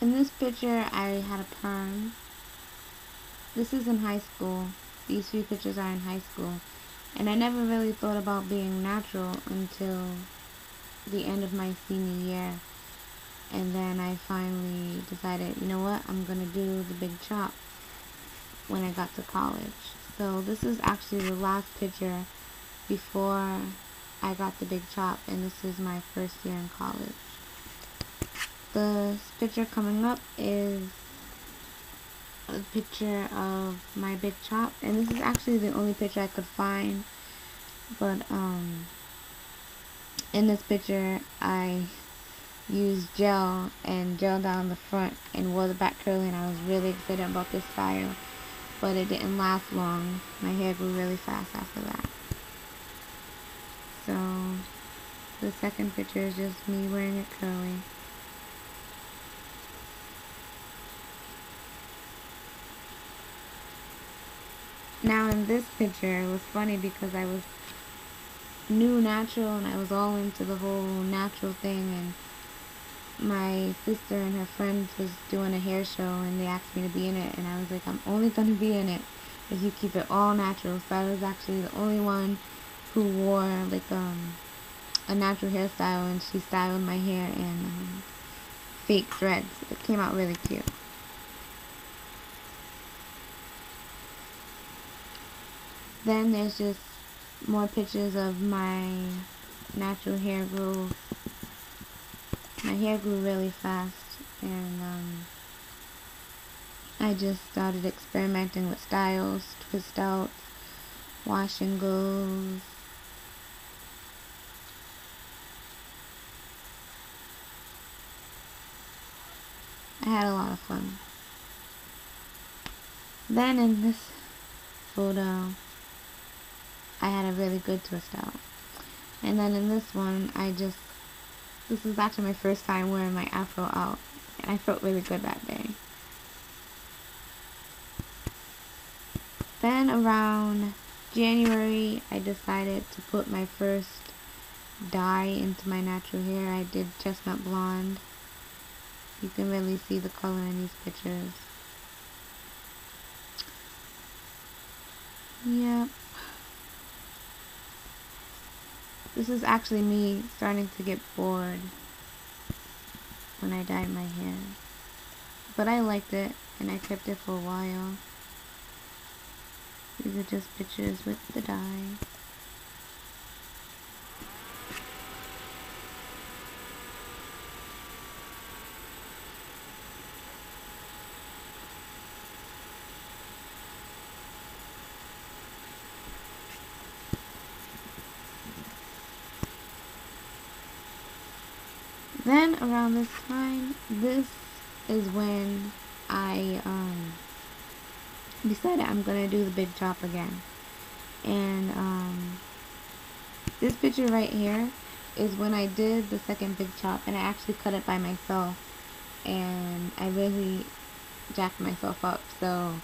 In this picture, I had a perm. This is in high school. These few pictures are in high school. And I never really thought about being natural until the end of my senior year. And then I finally decided, you know what, I'm going to do the big chop when I got to college. So this is actually the last picture before I got the big chop, and this is my first year in college. The picture coming up is a picture of my big chop, and this is actually the only picture I could find. But in this picture I used gel and gel down the front and wore the back curly, and I was really excited about this style, but it didn't last long. My hair grew really fast after that. So the second picture is just me wearing it curly. Now in this picture, it was funny because I was new natural and I was all into the whole natural thing, and my sister and her friends was doing a hair show and they asked me to be in it, and I was like, I'm only going to be in it if you keep it all natural. So I was actually the only one who wore like a natural hairstyle, and she styled my hair in fake threads. It came out really cute. Then there's just more pictures of my natural hair growth. My hair grew really fast, and I just started experimenting with styles, twist outs, wash and goes. I had a lot of fun. Then in this photo, I had a really good twist out. And then in this one, this is actually my first time wearing my afro out, and I felt really good that day. Then around January, I decided to put my first dye into my natural hair. I did chestnut blonde. You can really see the color in these pictures. Yep. This is actually me starting to get bored when I dyed my hair. But I liked it, and I kept it for a while. These are just pictures with the dye. Then around this time, this is when I decided I'm gonna do the big chop again. And this picture right here is when I did the second big chop, and I actually cut it by myself, and I really jacked myself up. So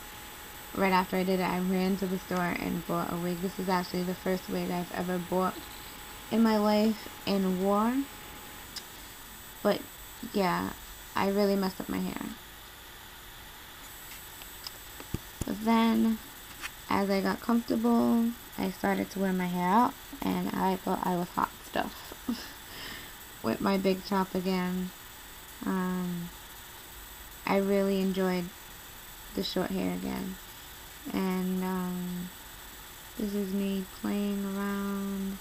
right after I did it, I ran to the store and bought a wig. This is actually the first wig I've ever bought in my life and wore. But yeah, I really messed up my hair. But then, as I got comfortable, I started to wear my hair out, and I thought I was hot stuff with my big chop again. I really enjoyed the short hair again. And this is me playing around,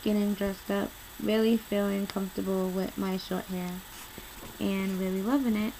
getting dressed up, really feeling comfortable with my short hair, and really loving it.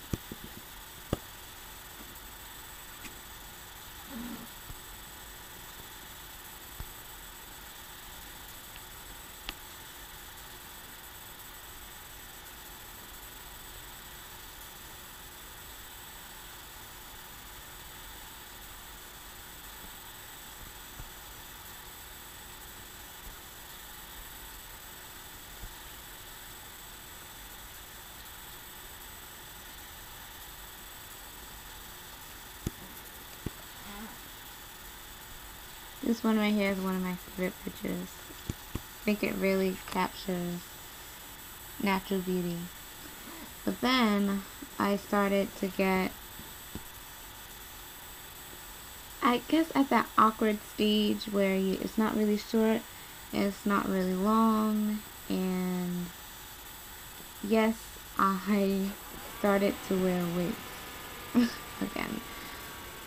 This one right here is one of my favorite pictures. I think it really captures natural beauty. But then I started to get, I guess, at that awkward stage where it's not really short, it's not really long, and yes, I started to wear wigs again.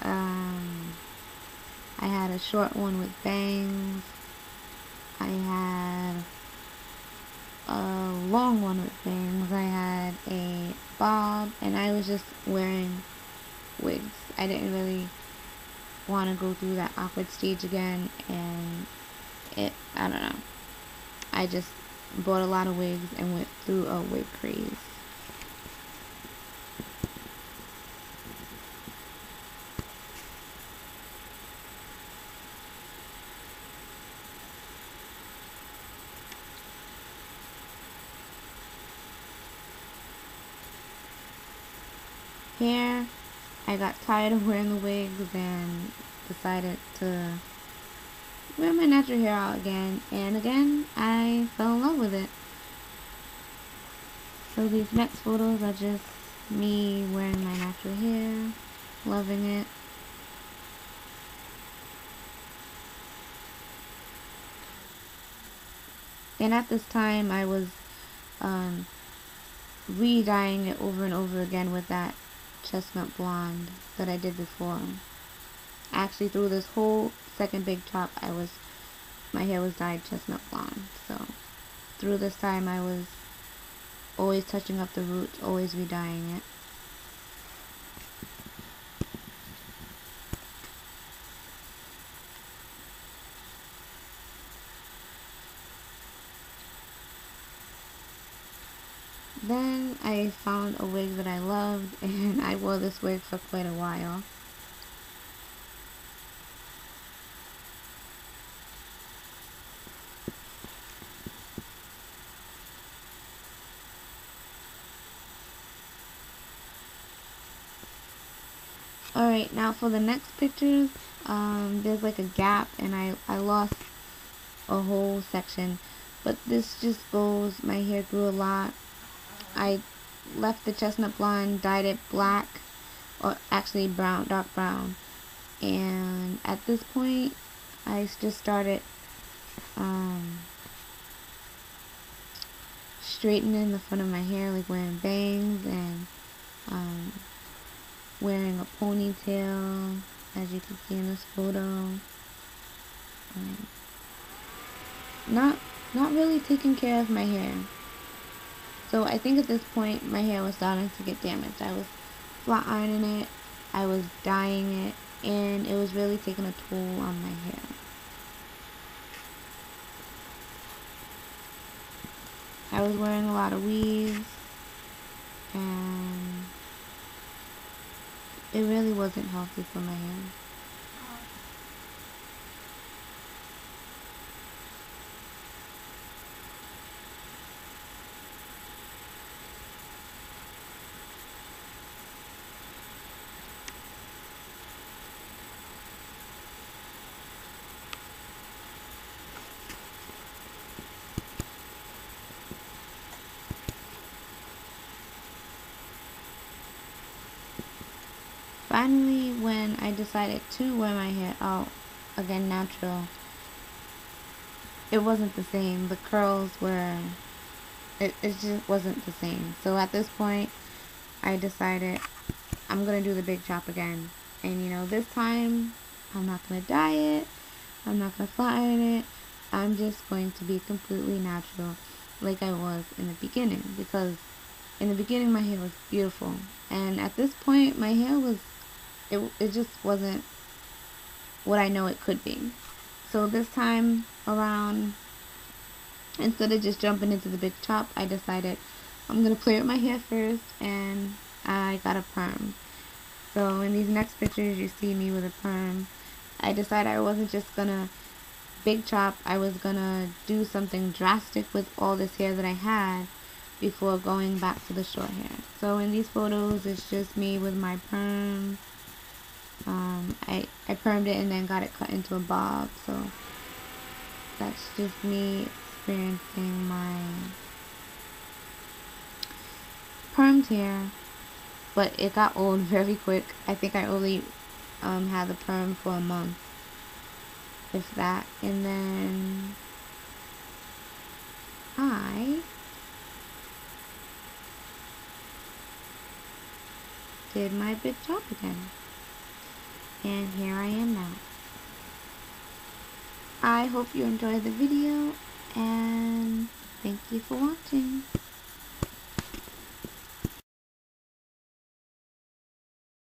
Um, I had a short one with bangs. I had a long one with bangs. I had a bob, and I was just wearing wigs. I didn't really want to go through that awkward stage again, and I don't know. I just bought a lot of wigs and went through a wig craze. Hair, I got tired of wearing the wigs and decided to wear my natural hair out again, and again I fell in love with it. So these next photos are just me wearing my natural hair, loving it. And at this time I was re-dyeing it over and over again with that chestnut blonde that I did before. Actually, through this whole second big chop, my hair was dyed chestnut blonde. So through this time I was always touching up the roots, always re-dyeing it. Then I found a wig that I loved, and I wore this wig for quite a while. Alright, now for the next pictures, there's like a gap, and I lost a whole section. But this just goes, my hair grew a lot. I left the chestnut blonde, dyed it black, or actually brown, dark brown. And at this point, I just started straightening the front of my hair, like wearing bangs and wearing a ponytail, as you can see in this photo. Not really taking care of my hair. So I think at this point my hair was starting to get damaged. I was flat ironing it, I was dyeing it, and it was really taking a toll on my hair. I was wearing a lot of weaves, and it really wasn't healthy for my hair. Finally, when I decided to wear my hair out again natural, it wasn't the same. The curls were, it just wasn't the same. So at this point, I decided I'm going to do the big chop again. And you know, this time, I'm not going to dye it. I'm not going to flat iron it. I'm just going to be completely natural like I was in the beginning. Because in the beginning, my hair was beautiful. And at this point, my hair was, it just wasn't what I know it could be. So this time around, instead of just jumping into the big chop, I decided I'm going to play with my hair first, and I got a perm. So in these next pictures you see me with a perm. I decided I wasn't just going to big chop, I was going to do something drastic with all this hair that I had before going back to the short hair. So in these photos it's just me with my perm. I permed it and then got it cut into a bob, so that's just me experiencing my permed hair. but it got old very quick. I think I only had the perm for a month, if that. And then I did my big job again, and here I am now. I hope you enjoyed the video, and thank you for watching.